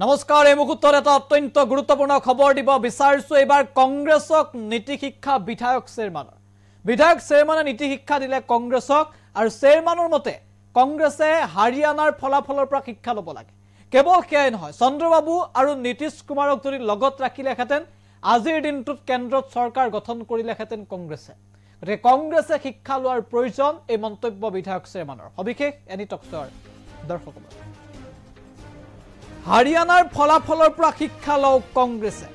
নমস্কাৰ এই মুহূৰ্তত এটা অত্যন্ত গুৰুত্বপূৰ্ণ খবৰ দিব বিচাৰিছো এবাৰ কংগ্ৰেছক নীতি শিক্ষা বিধায়ক চেয়াৰম্যানে নীতি শিক্ষা দিলে কংগ্ৰেছক আৰু চেয়াৰম্যানৰ মতে কংগ্ৰেছে হাৰিয়ানাৰ ফলাফলৰ পৰা শিক্ষা ল'ব লাগে কেৱল সেয়াই নহয় চন্দ্ৰবাবু আৰু নীতিশ কুমাৰক যদি লগত ৰাখিলেহেঁতেন আজিৰ দিনটোত কেন্দ্ৰত চৰকাৰ গঠন কৰিলেহেঁতেন কংগ্ৰেছে গতিকে কংগ্ৰেছে শিক্ষা লোৱাৰ প্ৰয়োজন এই মন্তব্য বিধায়ক চেয়াৰম্যানৰ সবিশেষ এনি টকছৰ দৰ্শক হাৰিয়ানাৰ ফলাফলৰ পৰা শিক্ষা লওক কংগ্ৰেছে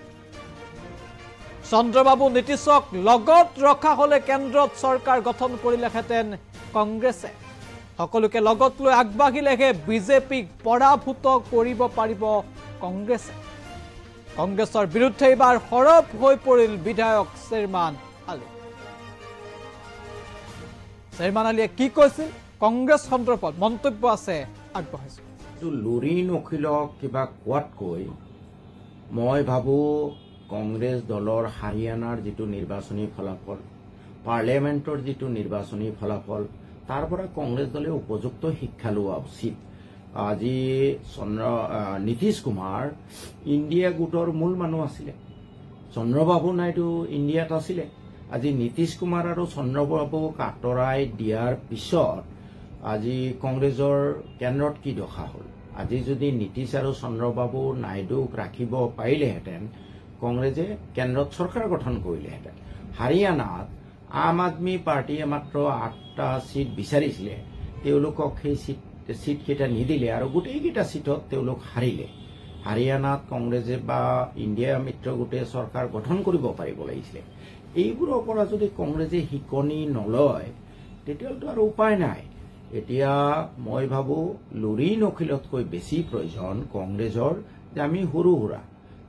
চন্দ্ৰবাবু নীতিশক লগত ৰখা হলে কেন্দ্ৰত চৰকাৰ গঠন কৰিলেহেঁতেন কংগ্ৰেছে সকলোকে লগত লৈ আগবাঢ়িলেহে বিজেপিক পৰাভূত কৰিব পাৰিব কংগ্ৰেছৰ বিৰুদ্ধে এবাৰ সৰব হৈ পৰিল বিধায়ক চেয়াৰম্যান আলীয়ে কি কৈছিল কংগ্ৰেছ সন্দৰ্ভত মন্তব্য আছে আগবঢ়াইছে লুৰিন অখিলক কিবা কোৱাতকৈ মই ভাবো কংগ্ৰেছ দলৰ হাৰিয়ানাৰ যিটো নিৰ্বাচনী ফলাফল পাৰ্লিয়ামেণ্টৰ যিটো নিৰ্বাচনী ফলাফল তাৰ পৰা কংগ্ৰেছ দলে উপযুক্ত শিক্ষা লোৱা উচিত আজি নীতিশ কুমাৰ ইণ্ডিয়া গোটৰ মূল মানুহ আছিলে চন্দ্ৰবাবু নাইডু ইণ্ডিয়াত আছিলে আজি নীতিশ কুমাৰ আৰু চন্দ্ৰবাবুক আঁতৰাই দিয়াৰ পিছত আজি কংগ্ৰেছৰ কেন্দ্ৰত কি দশা হ'ল আজি যদি নীতিশ আৰু চন্দ্ৰবাবু নাইডুক ৰাখিব পাৰিলেহেঁতেন কংগ্ৰেছে কেন্দ্ৰত চৰকাৰ গঠন কৰিলেহেঁতেন হাৰিয়ানাত আম আদমি পাৰ্টীয়ে মাত্ৰ 8টা সিট বিচাৰিছিলে তেওঁলোকক সেই সিট কেইটা নিদিলে আৰু গোটেইকেইটা সিটত তেওঁলোক হাৰিলে হাৰিয়ানাত কংগ্ৰেছে বা ইণ্ডিয়া মিত্ৰ গোটে চৰকাৰ গঠন কৰিব পাৰিব লাগিছিলে এইবোৰৰ পৰা যদি কংগ্ৰেছে শিকনি নলয় তেতিয়াতো আৰু উপায় নাই এতিয়া মই ভাবো লুৰিন অখিলতকৈ বেছি প্ৰয়োজন কংগ্ৰেছৰ যে আমি সৰু সুৰা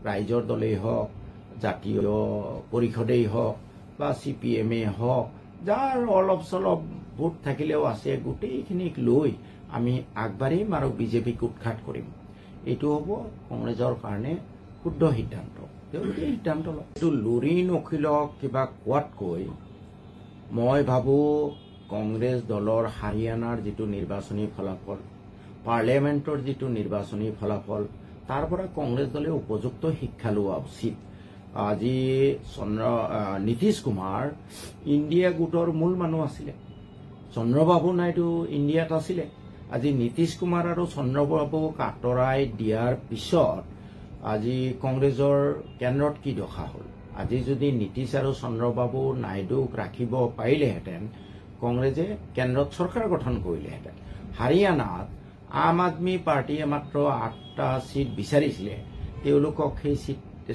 ৰাইজৰ দলেই হওক জাতীয় পৰিষদেই হওক বা CPM-এ হওক যাৰ অলপ চলপ ভোট থাকিলেও আছে গোটেইখিনিক লৈ আমি আগবাঢ়িম আৰু বিজেপিক উৎখাত কৰিম এইটো হ'ব কংগ্ৰেছৰ কাৰণে শুদ্ধ সিদ্ধান্ত তেওঁলোকে সিদ্ধান্ত লয় এইটো লুৰিন অখিলক কিবা কোৱাতকৈ মই ভাবো কংগ্ৰেছ দলৰ হাৰিয়ানাৰ যিটো নিৰ্বাচনী ফলাফল পাৰ্লিয়ামেণ্টৰ যিটো নিৰ্বাচনী ফলাফল তাৰ পৰা কংগ্ৰেছ দলে উপযুক্ত শিক্ষা লোৱা উচিত আজি নীতিশ কুমাৰ ইণ্ডিয়া গোটৰ মূল মানুহ আছিলে চন্দ্ৰবাবু নাইডু ইণ্ডিয়াত আছিলে আজি নীতিশ কুমাৰ আৰু চন্দ্ৰবাবুক আঁতৰাই দিয়াৰ পিছত আজি কংগ্ৰেছৰ কেন্দ্ৰত কি দশা হ'ল আজি যদি নীতিশ আৰু চন্দ্ৰবাবু নাইডুক ৰাখিব পাৰিলেহেঁতেন কংগ্ৰেছে কেন্দ্ৰত চৰকাৰ গঠন কৰিলেহেঁতেন হাৰিয়ানাত আম আদমি পাৰ্টীয়ে মাত্ৰ 8টা সিট বিচাৰিছিলে তেওঁলোকক সেই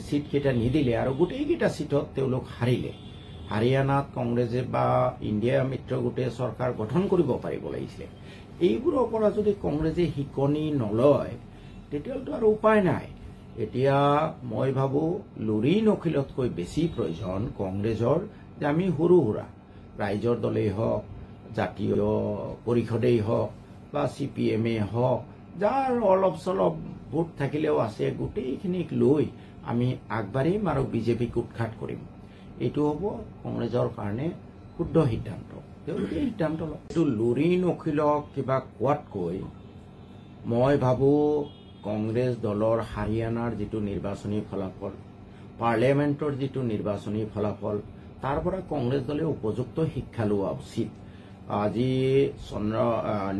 সিট কেইটা নিদিলে আৰু গোটেইকেইটা সিটত তেওঁলোক হাৰিলে হাৰিয়ানাত কংগ্ৰেছে বা ইণ্ডিয়া মিত্ৰ গোটে চৰকাৰ গঠন কৰিব পাৰিব লাগিছিলে এইবোৰৰ পৰা যদি কংগ্ৰেছে শিকনি নলয় তেতিয়াতো আৰু উপায় নাই এতিয়া মই ভাবো লুৰিন অখিলতকৈ বেছি প্ৰয়োজন কংগ্ৰেছৰ যে আমি সৰু সুৰা ৰাইজৰ দলেই হওক জাতীয় পৰিষদেই হওক বা CPM-এ হওক যাৰ অলপ চলপ ভোট থাকিলেও আছে গোটেইখিনিক লৈ আমি আগবাঢ়িম আৰু বিজেপিক উৎখাত কৰিম এইটো হ'ব কংগ্ৰেছৰ কাৰণে শুদ্ধ সিদ্ধান্ত তেওঁলোকে সিদ্ধান্ত লয় এইটো লুৰিন অখিলক কিবা কোৱাতকৈ মই ভাবো কংগ্ৰেছ দলৰ হাৰিয়ানাৰ যিটো নিৰ্বাচনী ফলাফল পাৰ্লিয়ামেণ্টৰ যিটো নিৰ্বাচনী ফলাফল তাৰ পৰা কংগ্ৰেছ দলে উপযুক্ত শিক্ষা লোৱা উচিত আজি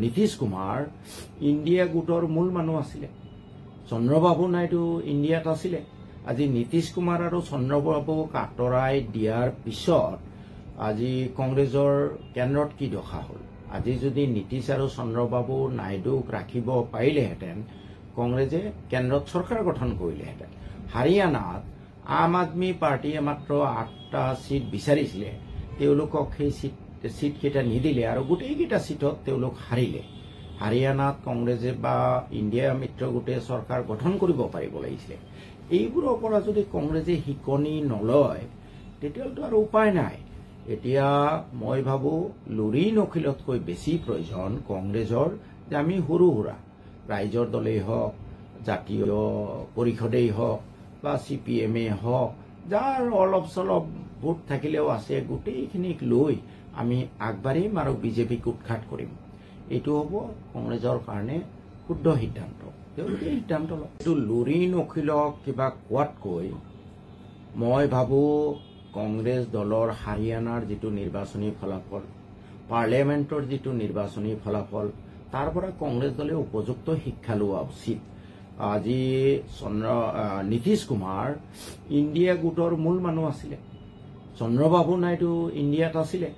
নীতিশ কুমাৰ ইণ্ডিয়া গোটৰ মূল মানুহ আছিলে চন্দ্ৰবাবু নাইডু ইণ্ডিয়াত আছিলে আজি নীতিশ কুমাৰ আৰু চন্দ্ৰবাবুক আঁতৰাই দিয়াৰ পিছত আজি কংগ্ৰেছৰ কেন্দ্ৰত কি দশা হ'ল আজি যদি নীতিশ আৰু চন্দ্ৰবাবু নাইডুক ৰাখিব পাৰিলেহেঁতেন কংগ্ৰেছে কেন্দ্ৰত চৰকাৰ গঠন কৰিলেহেঁতেন হাৰিয়ানাত আম আদমি পাৰ্টীয়ে মাত্ৰ 8টা সিট বিচাৰিছিলে তেওঁলোকক সেই সিট কেইটা নিদিলে আৰু গোটেইকেইটা সিটত তেওঁলোক হাৰিলে হাৰিয়ানাত কংগ্ৰেছে বা ইণ্ডিয়া মিত্ৰ গোটে চৰকাৰ গঠন কৰিব পাৰিব লাগিছিলে এইবোৰৰ পৰা যদি কংগ্ৰেছে শিকনি নলয় তেতিয়াতো আৰু উপায় নাই এতিয়া মই ভাবো লুৰিন অখিলতকৈ বেছি প্ৰয়োজন কংগ্ৰেছৰ যে আমি সৰু সুৰা ৰাইজৰ দলেই হওক জাতীয় পৰিষদেই হওক বা CPM-এ হওক যাৰ অলপ চলপ ভোট থাকিলেও আছে গোটেইখিনিক লৈ আমি আগবাঢ়িম আৰু বিজেপিক উৎখাত কৰিম এইটো হ'ব কংগ্ৰেছৰ কাৰণে শুদ্ধ সিদ্ধান্ত তেওঁলোকে সিদ্ধান্ত লয় এইটো লুৰি নখিলক কিবা কোৱাতকৈ মই ভাবোঁ কংগ্ৰেছ দলৰ হাৰিয়ানাৰ যিটো নিৰ্বাচনী ফলাফল পাৰ্লিয়ামেণ্টৰ যিটো নিৰ্বাচনী ফলাফল তাৰ পৰা কংগ্ৰেছ দলে উপযুক্ত শিক্ষা লোৱা উচিত আজি নীতিশ কুমাৰ ইণ্ডিয়া গোটৰ মূল মানুহ আছিলে চন্দ্ৰবাবু নাইডু ইণ্ডিয়াত আছিলে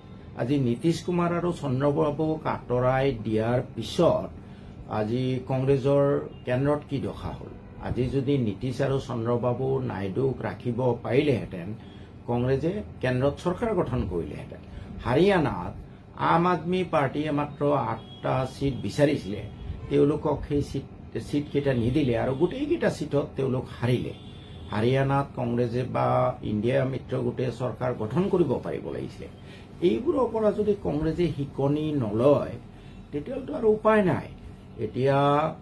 আজি নীতিশ কুমাৰ আৰু চন্দ্ৰবাবুক আঁতৰাই দিয়াৰ পিছত আজি কংগ্ৰেছৰ কেন্দ্ৰত কি দশা হ'ল আজি যদি নীতিশ আৰু চন্দ্ৰবাবু নাইডুক ৰাখিব পাৰিলেহেঁতেন কংগ্ৰেছে কেন্দ্ৰত চৰকাৰ গঠন কৰিলেহেঁতেন হাৰিয়ানাত আম আদমি পাৰ্টীয়ে মাত্ৰ 8টা সিট বিচাৰিছিলে তেওঁলোকক সেই সিটকেইটা নিদিলে আৰু গোটেইকেইটা সিটত তেওঁলোক হাৰিলে হাৰিয়ানাত কংগ্ৰেছে বা ইণ্ডিয়া মিত্ৰ গোটে চৰকাৰ গঠন কৰিব পাৰিব লাগিছিলে এইবোৰৰ পৰা যদি কংগ্ৰেছে শিকনি নলয় তেতিয়াতো আৰু উপায় নাই এতিয়া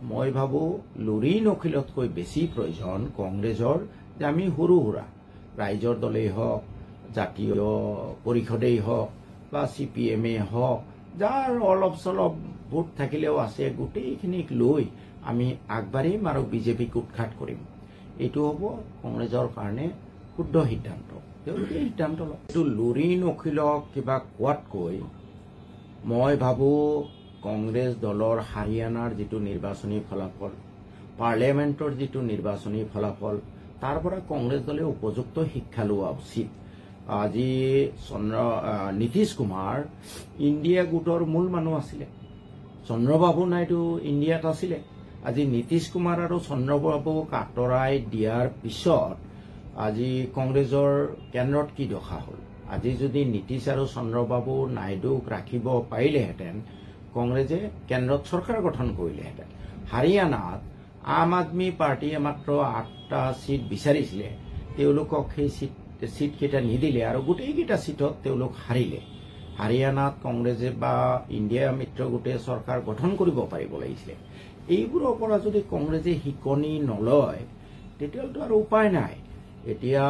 মই ভাবোঁ লুৰি নখিলতকৈ বেছি প্ৰয়োজন কংগ্ৰেছৰ যে আমি সৰু সুৰা ৰাইজৰ দলেই হওক জাতীয় পৰিষদেই হওক বা CPM-এ হওক যাৰ অলপ চলপ ভোট থাকিলেও আছে গোটেইখিনিক লৈ আমি আগবাঢ়িম আৰু বিজেপিক উৎখাত কৰিম এইটো হ'ব কংগ্ৰেছৰ কাৰণে শুদ্ধ সিদ্ধান্ত তেওঁলোকে সিদ্ধান্ত লয় এইটো লুৰি নখিলক কিবা কোৱাতকৈ মই ভাবোঁ কংগ্ৰেছ দলৰ হাৰিয়ানাৰ যিটো নিৰ্বাচনী ফলাফল পাৰ্লিয়ামেণ্টৰ যিটো নিৰ্বাচনী ফলাফল তাৰ পৰা কংগ্ৰেছ দলে উপযুক্ত শিক্ষা লোৱা উচিত আজি নীতিশ কুমাৰ ইণ্ডিয়া গোটৰ মূল মানুহ আছিলে চন্দ্ৰবাবু নাইডু ইণ্ডিয়াত আছিলে আজি নীতিশ কুমাৰ আৰু চন্দ্ৰবাবুক আঁতৰাই দিয়াৰ পিছত আজি কংগ্ৰেছৰ কেন্দ্ৰত কি দশা হ'ল আজি যদি নীতিশ আৰু চন্দ্ৰবাবু নাইডুক ৰাখিব পাৰিলেহেঁতেন কংগ্ৰেছে কেন্দ্ৰত চৰকাৰ গঠন কৰিলেহেঁতেন হাৰিয়ানাত আম আদমি পাৰ্টীয়ে মাত্ৰ 8টা সিট বিচাৰিছিলে তেওঁলোকক সেই সিটকেইটা নিদিলে আৰু গোটেইকেইটা সিটত তেওঁলোক হাৰিলে হাৰিয়ানাত কংগ্ৰেছে বা ইণ্ডিয়া মিত্ৰ গোটে চৰকাৰ গঠন কৰিব পাৰিব লাগিছিলে এইবোৰৰ পৰা যদি কংগ্ৰেছে শিকনি নলয় তেতিয়াতো আৰু উপায় নাই এতিয়া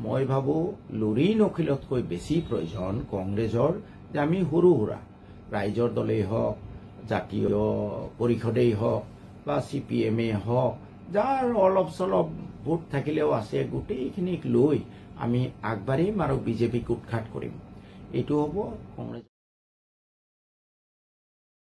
মই ভাবোঁ লুৰি নখিলতকৈ বেছি প্ৰয়োজন কংগ্ৰেছৰ যে আমি সৰু সুৰা ৰাইজৰ দলেই হওক জাতীয় পৰিষদেই হওক বা CPM-এ হওক যাৰ অলপ চলপ ভোট থাকিলেও আছে গোটেইখিনিক লৈ আমি আগবাঢ়িম আৰু বিজেপিক উৎখাত কৰিম এইটো হ'ব কংগ্ৰেছ